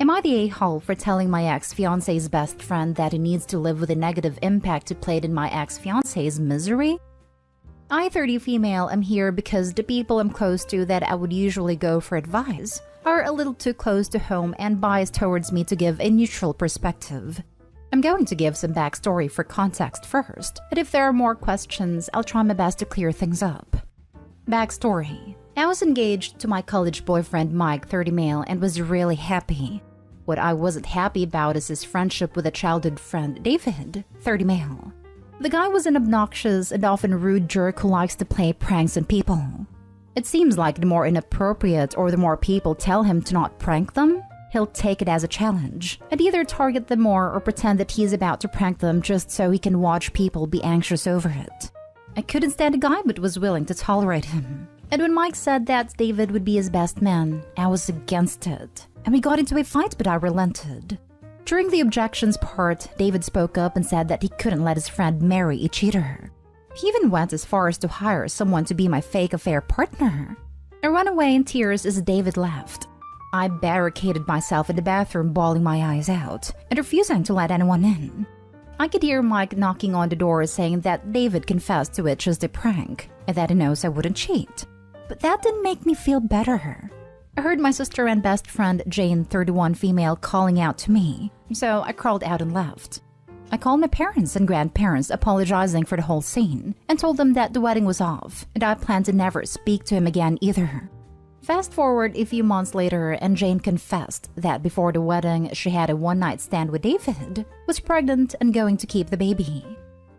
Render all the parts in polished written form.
Am I the a-hole for telling my ex-fiance's best friend that he needs to live with a negative impact to play in my ex-fiance's misery? I, 30 female, am here because the people I'm close to that I would usually go for advice are a little too close to home and biased towards me to give a neutral perspective. I'm going to give some backstory for context first, but if there are more questions, I'll try my best to clear things up. Backstory. I was engaged to my college boyfriend Mike, 30 male, and was really happy. What I wasn't happy about is his friendship with a childhood friend, David, 30 male. The guy was an obnoxious and often rude jerk who likes to play pranks on people. It seems like the more inappropriate or the more people tell him to not prank them, he'll take it as a challenge and either target them more or pretend that he's about to prank them just so he can watch people be anxious over it. I couldn't stand a guy but was willing to tolerate him. And when Mike said that David would be his best man, I was against it. And we got into a fight, but I relented. During the objections part, David spoke up and said that he couldn't let his friend marry a cheater. He even went as far as to hire someone to be my fake affair partner. I ran away in tears as David left. I barricaded myself in the bathroom, bawling my eyes out and refusing to let anyone in. I could hear Mike knocking on the door saying that David confessed to it just a prank and that he knows I wouldn't cheat. But that didn't make me feel better. I heard my sister and best friend Jane, 31 female, calling out to me, so I crawled out and left. I called my parents and grandparents apologizing for the whole scene and told them that the wedding was off and I planned to never speak to him again either. Fast forward a few months later and Jane confessed that before the wedding she had a one-night stand with David, was pregnant and going to keep the baby.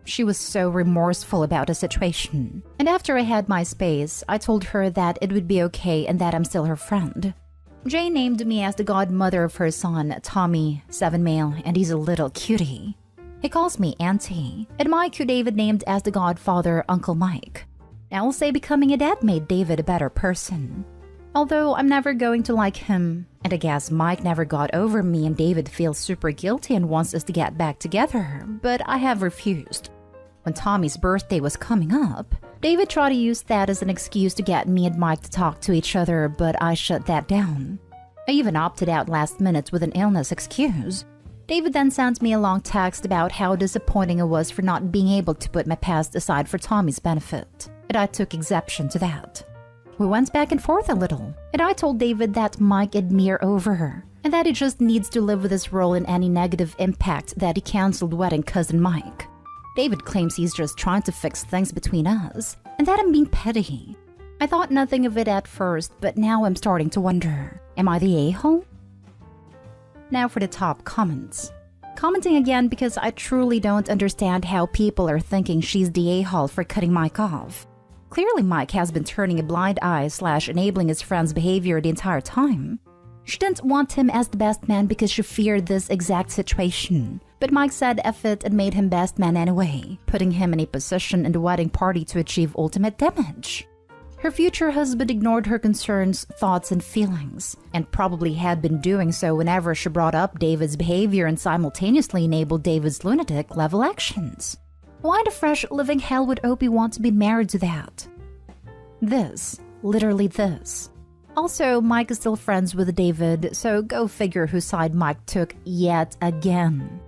She was so remorseful about the situation, and after I had my space, I told her that it would be okay and that I'm still her friend. Jane named me as the godmother of her son, Tommy, 7 male, and he's a little cutie. He calls me Auntie, and Mike, who David named as the godfather, Uncle Mike. I will say becoming a dad made David a better person. Although I'm never going to like him, and I guess Mike never got over me and David feels super guilty and wants us to get back together, but I have refused. When Tommy's birthday was coming up, David tried to use that as an excuse to get me and Mike to talk to each other, but I shut that down. I even opted out last minute with an illness excuse. David then sent me a long text about how disappointing I was for not being able to put my past aside for Tommy's benefit, and I took exception to that. We went back and forth a little, and I told David that Mike had me over her, and that he just needs to live with his role in any negative impact that he cancelled wedding cousin Mike. David claims he's just trying to fix things between us, and that I'm being petty. I thought nothing of it at first, but now I'm starting to wonder, am I the a-hole? Now for the top comments. Commenting again because I truly don't understand how people are thinking she's the a-hole for cutting Mike off. Clearly Mike has been turning a blind eye / enabling his friend's behavior the entire time. She didn't want him as the best man because she feared this exact situation. But Mike said F it and made him best man anyway, putting him in a position in the wedding party to achieve ultimate damage. Her future husband ignored her concerns, thoughts, and feelings, and probably had been doing so whenever she brought up David's behavior and simultaneously enabled David's lunatic-level actions. Why the fresh living hell would Opie want to be married to that? This. Literally this. Also, Mike is still friends with David, so go figure whose side Mike took yet again.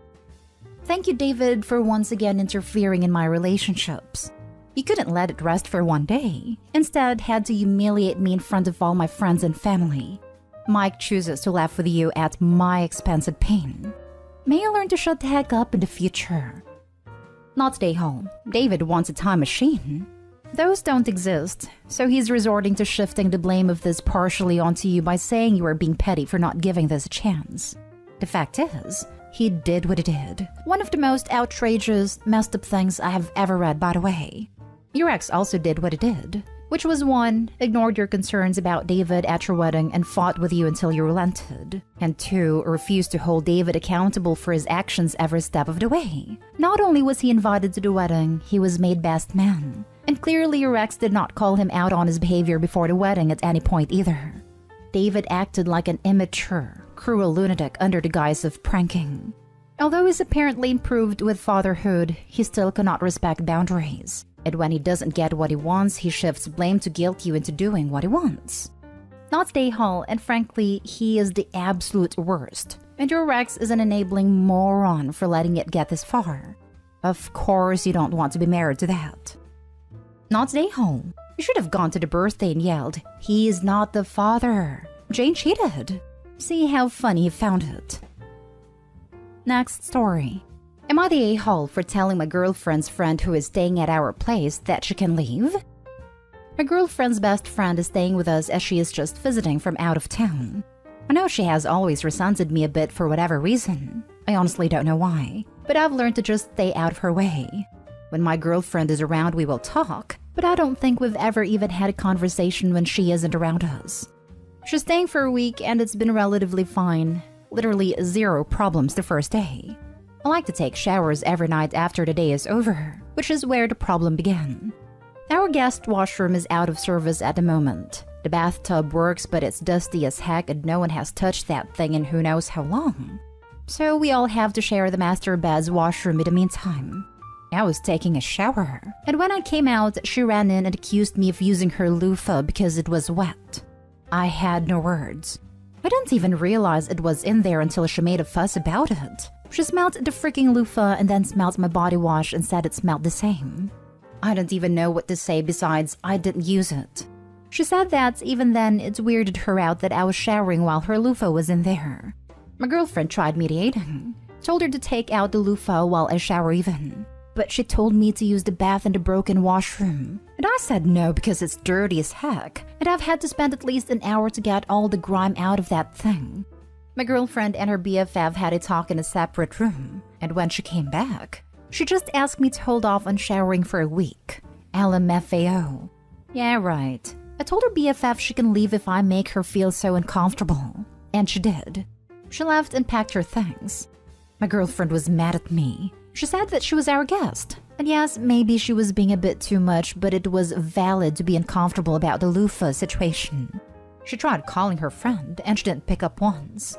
Thank you, David, for once again interfering in my relationships. You couldn't let it rest for one day. Instead, had to humiliate me in front of all my friends and family. Mike chooses to laugh with you at my expense and pain. May I learn to shut the heck up in the future? Not stay home. David wants a time machine. Those don't exist, so he's resorting to shifting the blame of this partially onto you by saying you are being petty for not giving this a chance. The fact is, he did what he did. One of the most outrageous, messed up things I have ever read, by the way. Your ex also did what he did, which was 1, ignored your concerns about David at your wedding and fought with you until you relented, and 2, refused to hold David accountable for his actions every step of the way. Not only was he invited to the wedding, he was made best man, and clearly your ex did not call him out on his behavior before the wedding at any point either. David acted like an immature, cruel lunatic under the guise of pranking. Although he's apparently improved with fatherhood, he still cannot respect boundaries. And when he doesn't get what he wants, he shifts blame to guilt you into doing what he wants. Not stay home, and frankly, he is the absolute worst. And your ex is an enabling moron for letting it get this far. Of course, you don't want to be married to that. Not stay home. You should have gone to the birthday and yelled, "He is not the father. Jane cheated." See how funny he found it. Next story. Am I the a-hole for telling my girlfriend's friend who is staying at our place that she can leave? My girlfriend's best friend is staying with us as she is just visiting from out of town. I know she has always resented me a bit for whatever reason. I honestly don't know why, but I've learned to just stay out of her way. When my girlfriend is around, we will talk, but I don't think we've ever even had a conversation when she isn't around us. She's staying for a week and it's been relatively fine. Literally 0 problems the first day. I like to take showers every night after the day is over, which is where the problem began. Our guest washroom is out of service at the moment. The bathtub works, but it's dusty as heck and no one has touched that thing in who knows how long. So we all have to share the master bed's washroom in the meantime. I was taking a shower, and when I came out, she ran in and accused me of using her loofah because it was wet. I had no words. I didn't even realize it was in there until she made a fuss about it. She smelled the freaking loofah and then smelled my body wash and said it smelled the same. I don't even know what to say besides I didn't use it. She said that even then it weirded her out that I was showering while her loofah was in there. My girlfriend tried mediating, told her to take out the loofah while I shower even. But she told me to use the bath in the broken washroom. And I said no because it's dirty as heck, and I've had to spend at least an hour to get all the grime out of that thing. My girlfriend and her BFF had a talk in a separate room, and when she came back, she just asked me to hold off on showering for a week. LMFAO. Yeah, right. I told her BFF she can leave if I make her feel so uncomfortable. And she did. She left and packed her things. My girlfriend was mad at me. She said that she was our guest. And yes, maybe she was being a bit too much, but it was valid to be uncomfortable about the loofah situation. She tried calling her friend, and she didn't pick up once.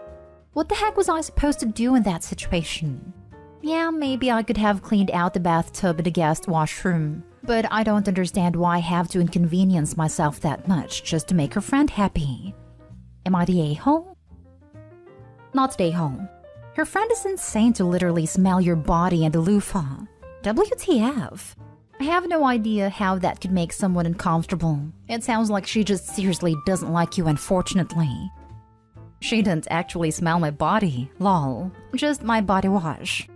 What the heck was I supposed to do in that situation? Yeah, maybe I could have cleaned out the bathtub in the guest washroom, but I don't understand why I have to inconvenience myself that much just to make her friend happy. Am I the a-hole? Not the a-hole. Her friend is insane to literally smell your body and the loofah. WTF? I have no idea how that could make someone uncomfortable. It sounds like she just seriously doesn't like you, unfortunately. She didn't actually smell my body, lol. Just my body wash.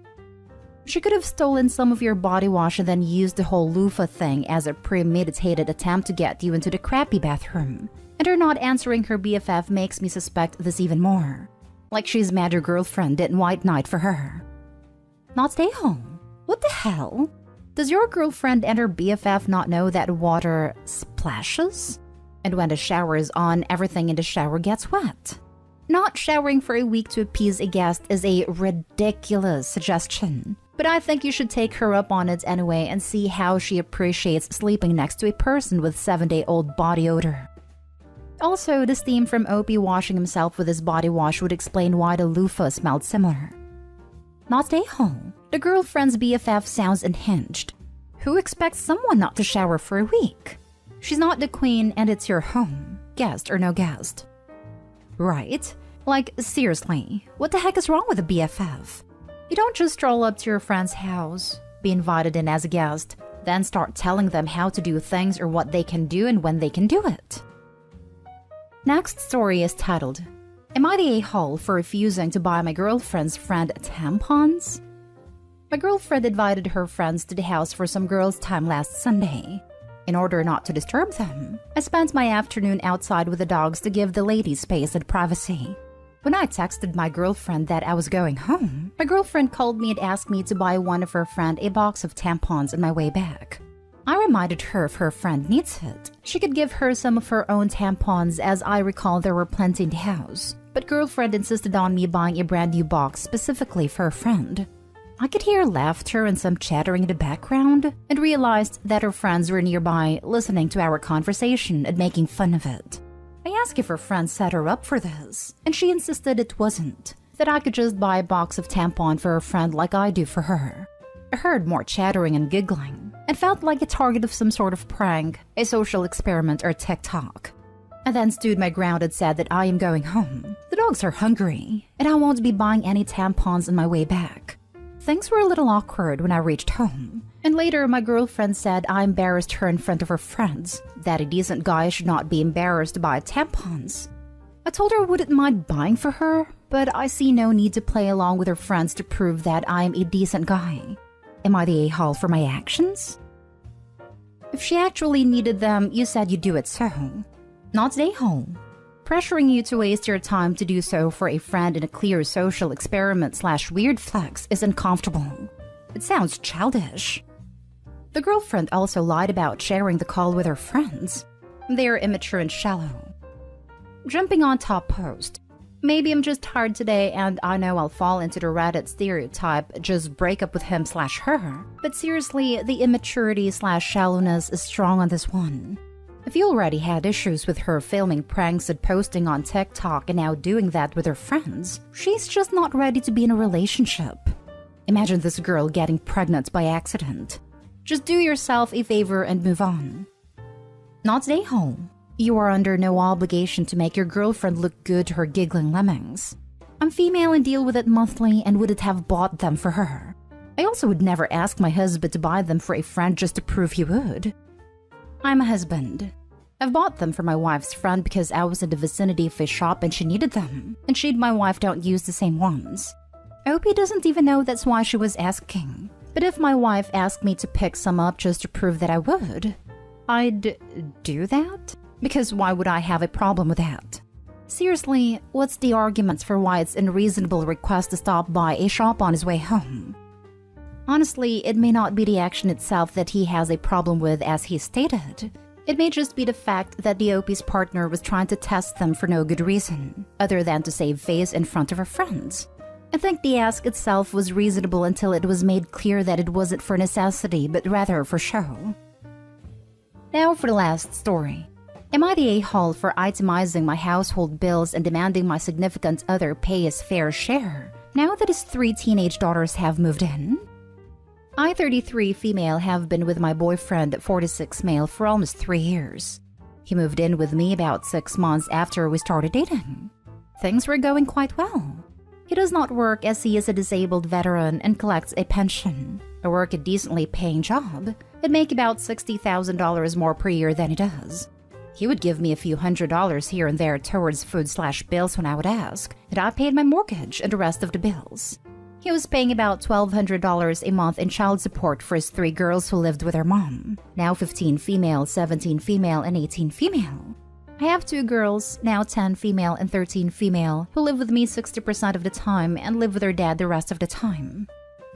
She could have stolen some of your body wash and then used the whole loofah thing as a premeditated attempt to get you into the crappy bathroom. And her not answering her BFF makes me suspect this even more. Like she's mad her girlfriend didn't white knight for her. Not stay home. What the hell? Does your girlfriend and her BFF not know that water splashes? And when the shower is on, everything in the shower gets wet. Not showering for a week to appease a guest is a ridiculous suggestion. But I think you should take her up on it anyway and see how she appreciates sleeping next to a person with 7-day-old body odor. Also, the steam from Opie washing himself with his body wash would explain why the loofah smelled similar. Not stay home. The girlfriend's BFF sounds unhinged. Who expects someone not to shower for a week? She's not the queen and it's your home, guest or no guest. Right? Like, seriously, what the heck is wrong with a BFF? You don't just stroll up to your friend's house, be invited in as a guest, then start telling them how to do things or what they can do and when they can do it. Next story is titled, Am I the a-hole for refusing to buy my girlfriend's friend tampons? My girlfriend invited her friends to the house for some girls' time last Sunday. In order not to disturb them, I spent my afternoon outside with the dogs to give the ladies space and privacy. When I texted my girlfriend that I was going home, my girlfriend called me and asked me to buy one of her friend a box of tampons on my way back. I reminded her if her friend needs it, she could give her some of her own tampons as I recall there were plenty in the house. But girlfriend insisted on me buying a brand new box specifically for her friend. I could hear laughter and some chattering in the background and realized that her friends were nearby listening to our conversation and making fun of it. I asked if her friend set her up for this, and she insisted it wasn't, that I could just buy a box of tampon for her friend like I do for her. I heard more chattering and giggling, and felt like a target of some sort of prank, a social experiment, or TikTok. I then stood my ground and said that I am going home. The dogs are hungry, and I won't be buying any tampons on my way back. Things were a little awkward when I reached home, and later my girlfriend said I embarrassed her in front of her friends, that a decent guy should not be embarrassed to buy tampons. I told her I wouldn't mind buying for her, but I see no need to play along with her friends to prove that I am a decent guy. Am I the a-hole for my actions? If she actually needed them, you said you'd do it so. Not the a-hole. Pressuring you to waste your time to do so for a friend in a clear social experiment/weird flex is uncomfortable. It sounds childish. The girlfriend also lied about sharing the call with her friends. They are immature and shallow. Jumping on top post. Maybe I'm just tired today and I know I'll fall into the Reddit stereotype, just break up with him/her. But seriously, the immaturity/shallowness is strong on this one. If you already had issues with her filming pranks and posting on TikTok and now doing that with her friends, she's just not ready to be in a relationship. Imagine this girl getting pregnant by accident. Just do yourself a favor and move on. Not stay home. You are under no obligation to make your girlfriend look good to her giggling lemmings. I'm female and deal with it monthly and wouldn't have bought them for her. I also would never ask my husband to buy them for a friend just to prove he would. I'm a husband. I've bought them for my wife's friend because I was in the vicinity of a shop and she needed them, and she and my wife don't use the same ones. I hope he doesn't even know that's why she was asking. But if my wife asked me to pick some up just to prove that I would, I'd do that? Because why would I have a problem with that? Seriously, what's the arguments for why it's unreasonable request to stop by a shop on his way home? Honestly, it may not be the action itself that he has a problem with as he stated. It may just be the fact that the OP's partner was trying to test them for no good reason, other than to save face in front of her friends. I think the ask itself was reasonable until it was made clear that it wasn't for necessity but rather for show. Now for the last story. Am I the a-hole for itemizing my household bills and demanding my significant other pay his fair share, now that his 3 teenage daughters have moved in? I, 33 female, have been with my boyfriend, 46 male, for almost 3 years. He moved in with me about 6 months after we started dating. Things were going quite well. He does not work as he is a disabled veteran and collects a pension. I work a decently paying job. I'd make about $60,000 more per year than he does. He would give me a few $100s here and there towards food/bills when I would ask, and I paid my mortgage and the rest of the bills. He was paying about $1,200 a month in child support for his 3 girls who lived with their mom, now 15 female, 17 female, and 18 female. I have 2 girls, now 10 female and 13 female, who live with me 60% of the time and live with their dad the rest of the time.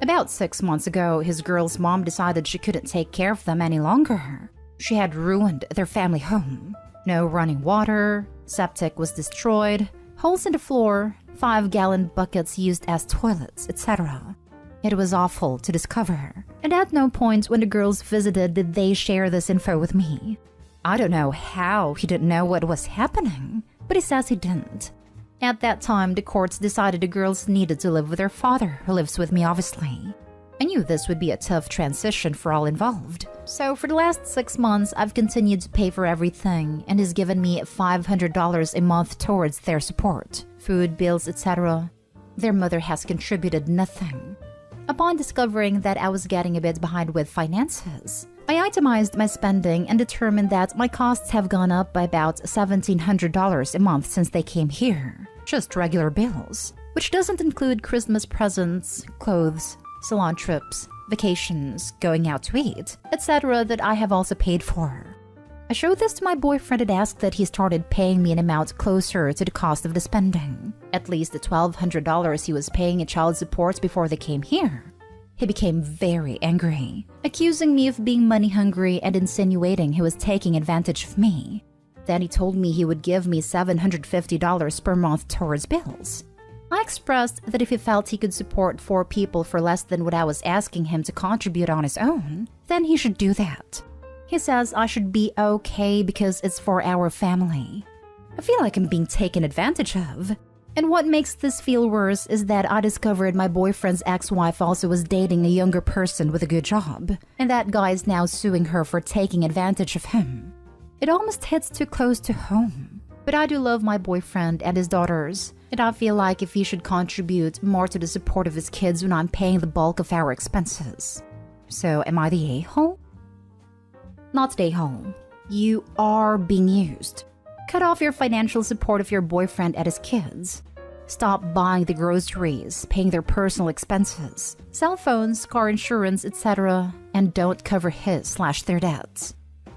About 6 months ago, his girls' mom decided she couldn't take care of them any longer. She had ruined their family home. No running water, septic was destroyed, holes in the floor, 5-gallon buckets used as toilets, etc. It was awful to discover, and at no point when the girls visited did they share this info with me. I don't know how he didn't know what was happening, but he says he didn't. At that time, the courts decided the girls needed to live with their father, who lives with me obviously. I knew this would be a tough transition for all involved. So for the last 6 months, I've continued to pay for everything and has given me $500 a month towards their support, food, bills, etc. Their mother has contributed nothing. Upon discovering that I was getting a bit behind with finances, I itemized my spending and determined that my costs have gone up by about $1,700 a month since they came here. Just regular bills, which doesn't include Christmas presents, clothes, salon trips, vacations, going out to eat, etc. that I have also paid for. I showed this to my boyfriend and asked that he started paying me an amount closer to the cost of the spending, at least the $1,200 he was paying in child support before they came here. He became very angry, accusing me of being money hungry and insinuating he was taking advantage of me. Then he told me he would give me $750 per month towards bills. I expressed that if he felt he could support 4 people for less than what I was asking him to contribute on his own, then he should do that. He says I should be okay because it's for our family. I feel like I'm being taken advantage of. And what makes this feel worse is that I discovered my boyfriend's ex-wife also was dating a younger person with a good job, and that guy is now suing her for taking advantage of him. It almost hits too close to home. But I do love my boyfriend and his daughters, and I feel like if he should contribute more to the support of his kids when I'm paying the bulk of our expenses. So am I the a-hole? Not the a-hole. You are being used. Cut off your financial support of your boyfriend and his kids. Stop buying the groceries, paying their personal expenses, cell phones, car insurance, etc., and don't cover his/their debts.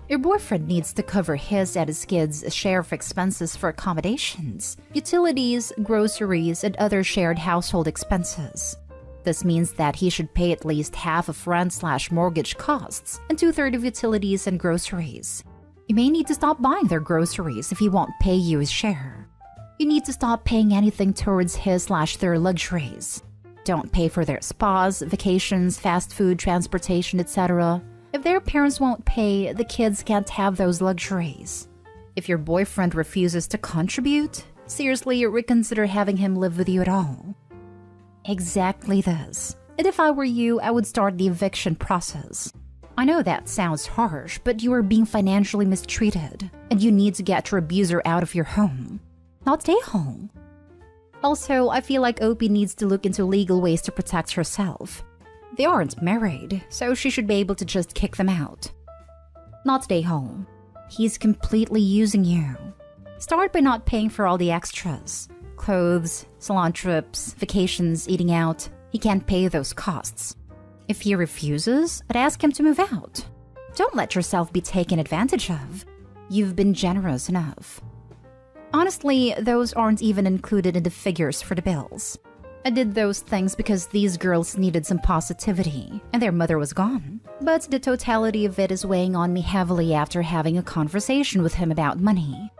Your boyfriend needs to cover his and his kids' share of expenses for accommodations, utilities, groceries, and other shared household expenses. This means that he should pay at least half of rent/mortgage costs and 2/3 of utilities and groceries. You may need to stop buying their groceries if he won't pay you his share. You need to stop paying anything towards his/their luxuries. Don't pay for their spas, vacations, fast food, transportation, etc. If their parents won't pay, the kids can't have those luxuries. If your boyfriend refuses to contribute, seriously reconsider having him live with you at all. Exactly this. And if I were you, I would start the eviction process. I know that sounds harsh, but you are being financially mistreated, and you need to get your abuser out of your home. Not stay home. Also, I feel like Opie needs to look into legal ways to protect herself. They aren't married, so she should be able to just kick them out. Not stay home. He's completely using you. Start by not paying for all the extras. Clothes, salon trips, vacations, eating out. He can't pay those costs. If he refuses, I'd ask him to move out. Don't let yourself be taken advantage of. You've been generous enough. Honestly, those aren't even included in the figures for the bills. I did those things because these girls needed some positivity, and their mother was gone. But the totality of it is weighing on me heavily after having a conversation with him about money.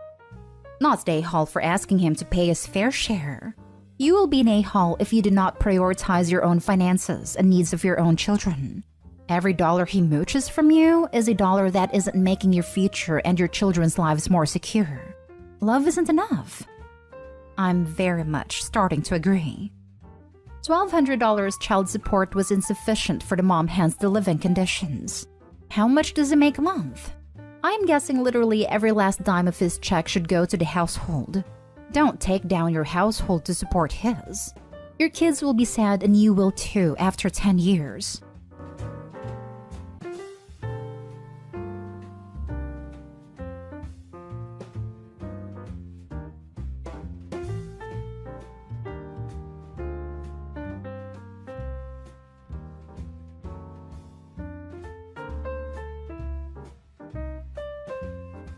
Not the a-hole for asking him to pay his fair share. You will be an a-hole if you do not prioritize your own finances and needs of your own children. Every dollar he mooches from you is a dollar that isn't making your future and your children's lives more secure. Love isn't enough. I'm very much starting to agree. $1,200 child support was insufficient for the mom, hence the living conditions. How much does it make a month? I am guessing literally every last dime of his check should go to the household. Don't take down your household to support his. Your kids will be sad and you will too after 10 years.